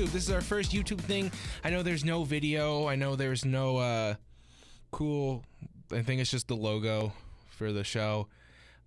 YouTube. This is our first YouTube thing. I know there's no video. I know there's no cool. I think it's just the logo for the show.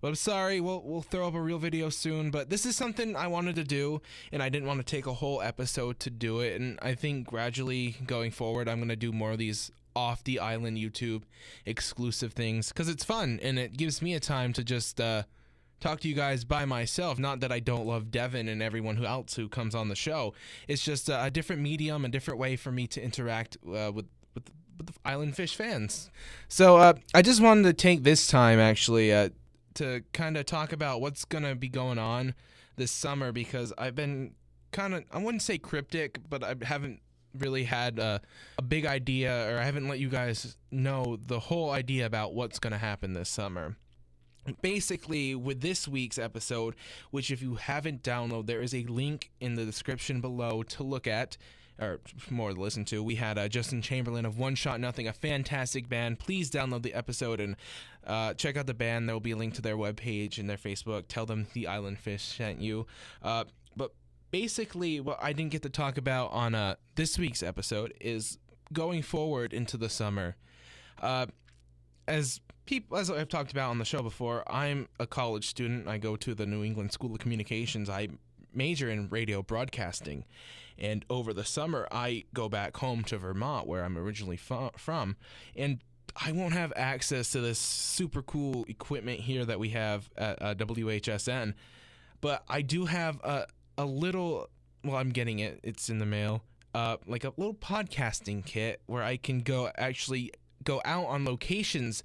But I'm sorry, we'll throw up a real video soon. But this is something I wanted to do, and I didn't want to take a whole episode to do it. And I think gradually going forward, I'm going to do more of these off the island YouTube exclusive things because it's fun, and it gives me a time to just talk to you guys by myself. Not that I don't love Devin and everyone else who comes on the show. It's just a different medium, a different way for me to interact with the Island Fish fans. So I just wanted to take this time actually to kind of talk about what's going to be going on this summer, because I've been kind of, I wouldn't say cryptic, but I haven't really had a big idea, or I haven't let you guys know the whole idea about what's going to happen this summer. Basically, with this week's episode, which if you haven't downloaded, there is a link in the description below to look at, or more to listen to. We had Justin Chamberlain of One Shot Nothing, a fantastic band. Please download the episode and check out the band. There will be a link to their webpage and their Facebook. Tell them the Island Fish sent you. But basically, what I didn't get to talk about on this week's episode is going forward into the summer. As I've talked about on the show before, I'm a college student. I go to the New England School of Communications. I major in radio broadcasting. And over the summer, I go back home to Vermont, where I'm originally from, and I won't have access to this super cool equipment here that we have at WHSN. But I do have a little, well, I'm getting it. It's in the mail. Like a little podcasting kit where I can go out on locations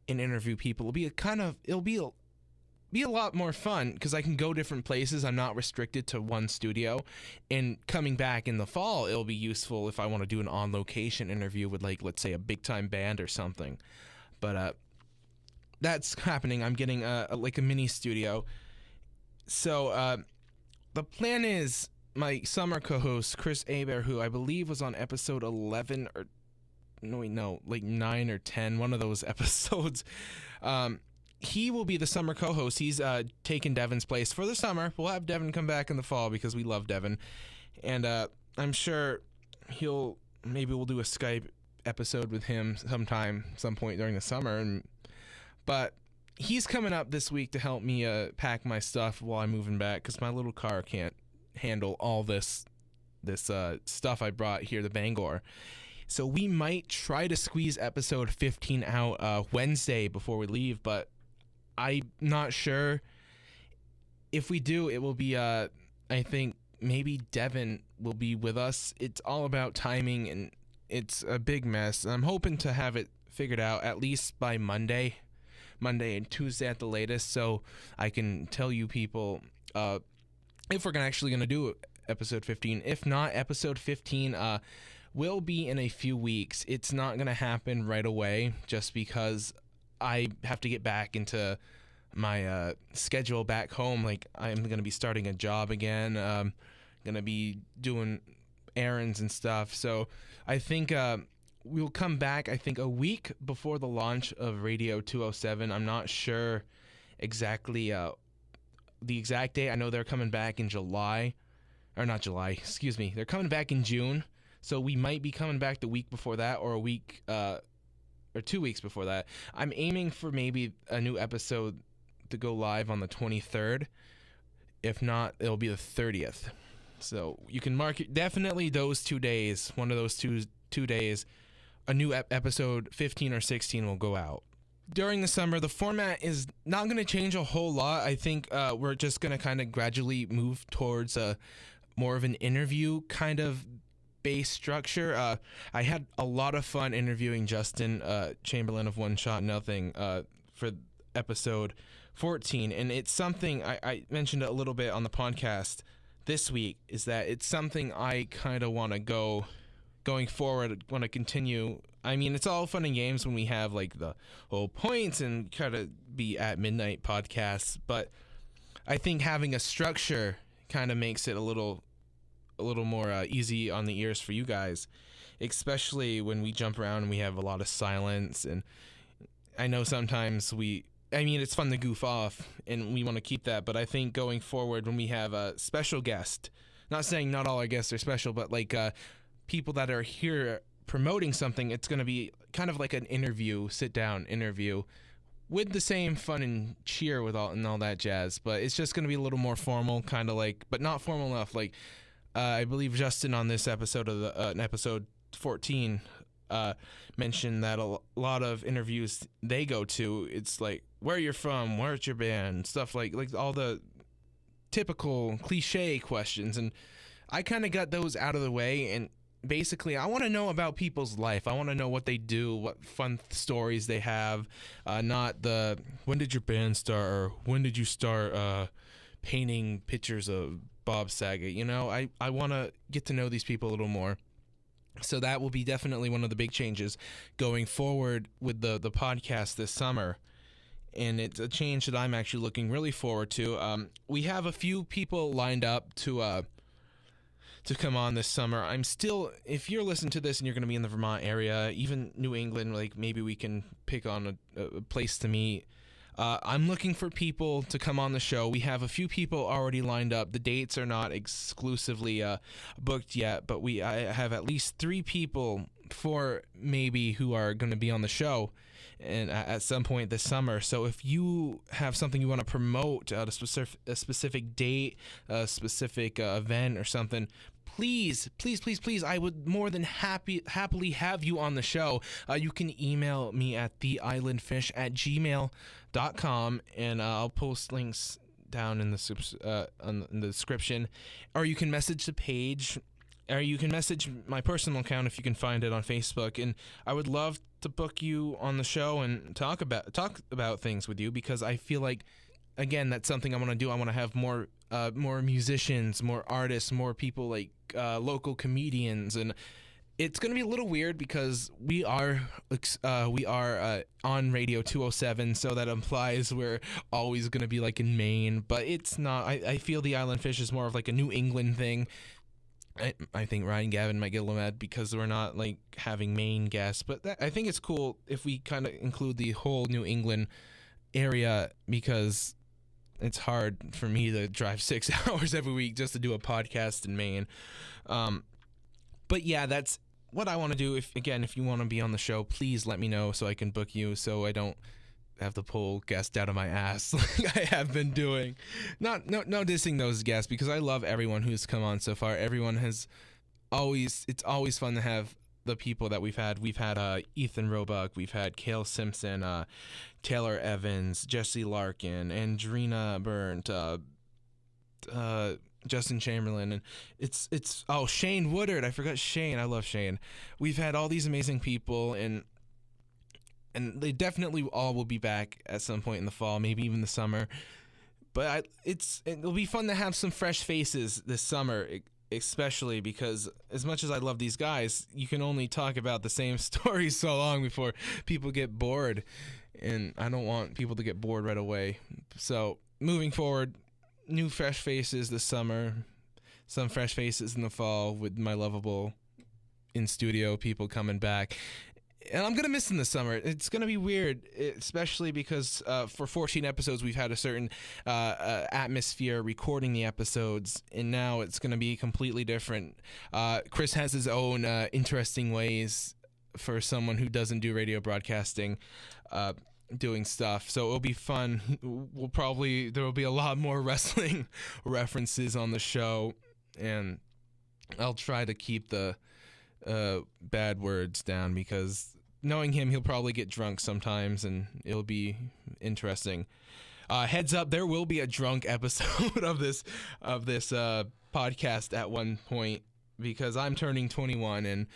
and interview people. It'll be a lot more fun because I can go different places. I'm not restricted to one studio, and coming back in the fall, it'll be useful if I want to do an on-location interview with, like, let's say a big-time band or something. But that's happening. I'm getting like a mini studio. So the plan is my summer co-host Chris Aber, who I believe was on episode 11 or like 9 or 10, one of those episodes. He will be the summer co-host. He's taken Devin's place for the summer. We'll have Devin come back in the fall because we love Devin. And I'm sure maybe we'll do a Skype episode with him some point during the summer. But he's coming up this week to help me pack my stuff while I'm moving back, because my little car can't handle all this stuff I brought here to Bangor. So we might try to squeeze episode 15 out Wednesday before we leave, but I'm not sure. If we do, it will be, I think maybe Devin will be with us. It's all about timing, and it's a big mess. I'm hoping to have it figured out at least by Monday and Tuesday at the latest, so I can tell you people if we're actually going to do episode 15. If not, episode 15 will be in a few weeks. It's not going to happen right away just because I have to get back into my schedule back home. Like, I'm going to be starting a job again. Going to be doing errands and stuff. So I think we'll come back, I think, a week before the launch of Radio 207. I'm not sure exactly the exact date. I know they're coming back in July. Or not July, excuse me. They're coming back in June. So we might be coming back the week before that, or a week or 2 weeks before that. I'm aiming for maybe a new episode to go live on the 23rd. If not, it'll be the 30th. So you can mark it, definitely those 2 days, one of those two days, a new episode 15 or 16 will go out. During the summer, the format is not going to change a whole lot. I think we're just going to kind of gradually move towards more of an interview kind of base structure. I had a lot of fun interviewing Justin Chamberlain of One Shot Nothing for episode 14, and it's something I mentioned a little bit on the podcast this week, is that it's something I kind of want to going forward, want to continue. I mean, it's all fun and games when we have like the whole points and try to be at midnight podcasts, but I think having a structure kind of makes it a little more easy on the ears for you guys, especially when we jump around and we have a lot of silence. And I know sometimes it's fun to goof off and we want to keep that, but I think going forward when we have a special guest not saying not all our guests are special, but like people that are here promoting something, it's going to be kind of like an interview, sit down interview with the same fun and cheer with all that jazz, but it's just going to be a little more formal, kind of like, but not formal enough. Like I believe Justin on this episode of the episode 14 mentioned that a lot of interviews they go to, it's like where you're from, where's your band, stuff like all the typical cliche questions, and I kind of got those out of the way. And basically I want to know about people's life. I want to know what they do, what fun stories they have, not the when did your band start or when did you start painting pictures of Bob Saget. I want to get to know these people a little more. So that will be definitely one of the big changes going forward with the podcast this summer. And it's a change that I'm actually looking really forward to. We have a few people lined up to come on this summer. I'm still, if you're listening to this and you're going to be in the Vermont area, even New England, like maybe we can pick on a place to meet. I'm looking for people to come on the show. We have a few people already lined up. The dates are not exclusively booked yet, but I have at least 3 people, 4 maybe, who are going to be on the show and at some point this summer. So if you have something you want to promote, a specific date, a specific event or something, please, I would more than happily have you on the show. You can email me at theislandfish@gmail.com, and I'll post links down in the description, or you can message the page, or you can message my personal account if you can find it on Facebook. And I would love to book you on the show and talk about things with you, because I feel like, again, that's something I want to do. I want to have more musicians, more artists, more people like local comedians, and it's going to be a little weird because we are on Radio 207, so that implies we're always going to be like in Maine, but it's not. I feel the Island Fish is more of like a New England thing. I think Ryan Gavin might get a little mad because we're not like having Maine guests, but I think it's cool if we kind of include the whole New England area, because it's hard for me to drive 6 hours every week just to do a podcast in Maine. But yeah, that's what I want to do. If you want to be on the show, please let me know so I can book you, so I don't have to pull guests out of my ass like I have been doing. No dissing those guests, because I love everyone who's come on so far. Everyone has it's always fun to have the people that we've had. We've had Ethan Roebuck, we've had Cale Simpson, Taylor Evans, Jesse Larkin, Andrina Burnt, Justin Chamberlain, and it's Shane Woodard. I forgot Shane. I love Shane. We've had all these amazing people, and they definitely all will be back at some point in the fall, maybe even the summer. But it'll be fun to have some fresh faces this summer, especially because as much as I love these guys, you can only talk about the same stories so long before people get bored, and I don't want people to get bored right away. So moving forward, new fresh faces this summer, some fresh faces in the fall with my lovable in-studio people coming back. And I'm going to miss them this summer. It's going to be weird, especially because for 14 episodes, we've had a certain atmosphere recording the episodes, and now it's going to be completely different. Chris has his own interesting ways for someone who doesn't do radio broadcasting, doing stuff. So it'll be fun. There will be a lot more wrestling references on the show, and I'll try to keep the bad words down, because knowing him, he'll probably get drunk sometimes, and it'll be interesting. Heads up, there will be a drunk episode of this podcast at one point, because I'm turning 21, and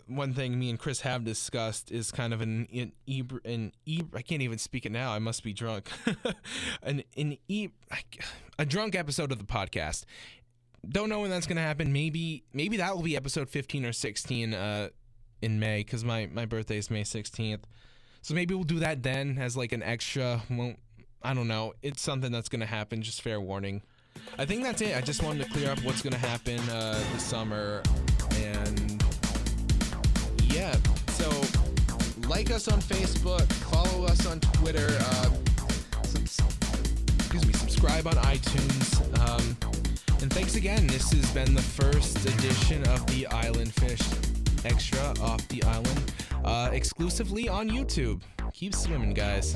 one thing me and Chris have discussed is kind of I can't even speak it now. I must be drunk. A drunk episode of the podcast. Don't know when that's going to happen. Maybe that will be episode 15 or 16 in May, because my birthday is May 16th. So maybe we'll do that then as like an extra. Well, I don't know. It's something that's going to happen. Just fair warning. I think that's it. I just wanted to clear up what's going to happen this summer. And yeah, so like us on Facebook, follow us on Twitter, subscribe on iTunes, and Thanks again. This has been the first edition of the Island Fish Extra off the island, exclusively on YouTube. Keep swimming, guys.